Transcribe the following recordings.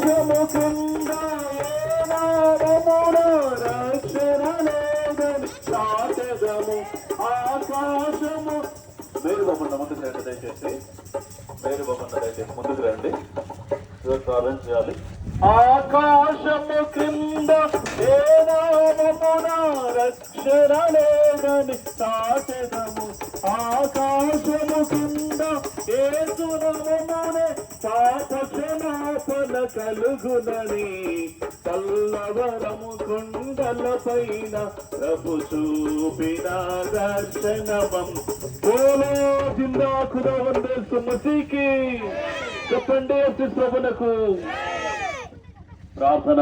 ఆకాశము కింద ఏ నామమున రక్షణ లేదని చాటెదము. ఆకాశము మేరు బాబున్న ముందుకు రండి, దయచేసి మేరు బాబున్న దయచేసి ముందుకు రండి, ప్రార్థన చేయాలి. ఆకాశము క్రింద ఏ నామమున రక్షణ లేదని చాటెదము. ఆకాశము కింద యేసు నామమునే పాపక్షమాపణ కలుగునని పల్లవరము కొండల పైన ప్రభు చూపిన దర్శనమం. బోలో జిందా ఖుదావందేసు మసీకి. చెప్పండి యేసు ప్రభువునకు. ప్రార్థన.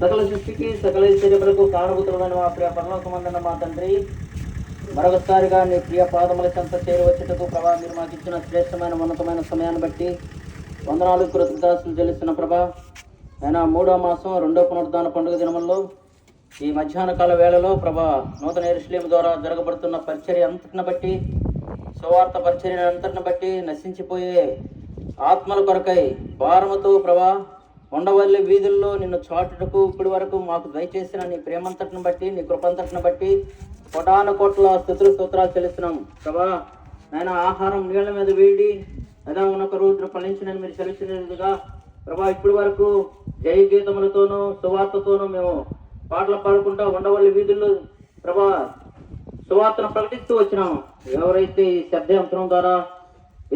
సకల సృష్టికి సకల ఐశ్వర్యములకు కారణభూతుడైన మా ప్రియ పరలోకమందున్న మా తండ్రి, మరొకసారిగా నీ ప్రియ పాదముల చెంత చేరువచ్చుటకు ప్రభా మీరు మాకు ఇచ్చిన శ్రేష్టమైన ఉన్నతమైన సమయాన్ని బట్టి వందనాలు కృతజ్ఞతలు చెల్లిస్తున్న ప్రభా. అయినా 3వ మాసం 2వ పునరుద్ధాన పండుగ దినముల్లో ఈ మధ్యాహ్న కాల వేళలో ప్రభా నూతన యెరూషలేము ద్వారా జరగబడుతున్న పరిచర్య అంతటిని బట్టి, సువార్త పరిచర్య అంతటిని బట్టి నశించిపోయే ఆత్మల కొరకై భారముతో ప్రభా ఉండవల్లి వీధుల్లో నిన్ను చాటుటకు ఇప్పటి వరకు మాకు దయచేసిన నీ ప్రేమంతటిని బట్టి, నీ కృపంతటిని బట్టి కోటాను కోట్ల స్తుతులు స్తోత్రాలు చెల్లిస్తున్నాం ప్రభా. ఆయన ఆహారం నీళ్ల మీద వేడి అదా ఉన్నొక రోజున ఫలించినని మీరు చెల్లించినట్టుగా ప్రభా ఇప్పటి వరకు జయ గీతములతోనూ సువార్తతోనూ మేము పాటలు పాడుకుంటా ఉండవల్లి వీధుల్లో ప్రభా సువార్తను ప్రకటిస్తూ వచ్చినాము. ఎవరైతే ఈ శబ్దయంత్రం ద్వారా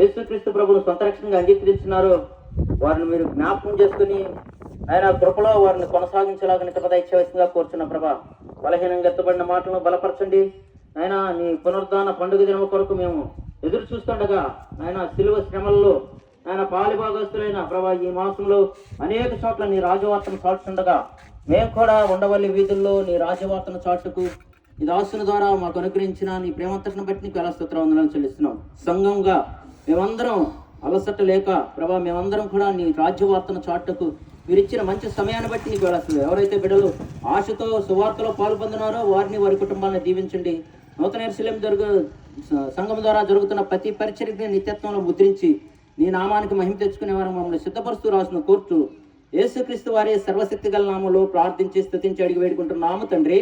యేసుక్రీస్తు ప్రభువును సొంత రక్షణగా అంగీకరించినారో వారిని మీరు జ్ఞాపకం చేసుకుని ఆయన కృపలో వారిని కొనసాగించేలాగా నికపద ఇచ్చేవలసిందిగా కోరుచున్న ప్రభా. బలహీనంగా ఎత్తబడిన మాటలను బలపరచండి ఆయన. నీ పునరుద్ధాన పండుగ దినం కొరకు మేము ఎదురు చూస్తుండగా ఆయన శిలువ శ్రమల్లో ఆయన పాలిభాగస్తులైన ప్రభా ఈ మాసంలో అనేక చోట్ల నీ రాజవార్తను చాటుతుండగా మేము కూడా ఉండవల్లి వీధుల్లో నీ రాజవార్తను చాటుకు ఈ దాసుని ద్వారా మాకు అనుగ్రహించిన నీ ప్రేమంతటిని బట్టి నీకు ఎలా స్తోత్రవందనాలు చెల్లిస్తున్నాం. సంఘంగా మేమందరం అలసట లేక ప్రభా మేమందరం కూడా నీ రాజ్యవార్తను చాటుకు మీరు ఇచ్చిన మంచి సమయాన్ని బట్టి నీకు వెళ్ళాల్సింది. ఎవరైతే బిడ్డలు ఆశతో సువార్తలో పాల్పొందినారో వారిని వారి కుటుంబాన్ని దీవించండి. నూతన యెరూషలేము సంఘం ద్వారా జరుగుతున్న ప్రతి పరిచర్యని నిత్యత్వంలో ముద్రించి నీ నామానికి మహిమ తెచ్చుకునే వారు మమ్మల్ని సిద్ధపరుస్తూ రాసిన కోర్టు యేసుక్రీస్తు వారి సర్వశక్తి గల నామములో ప్రార్థించి స్తుతించి అడిగి వేడుకుంటున్నాము తండ్రి.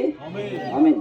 ఆమేన్.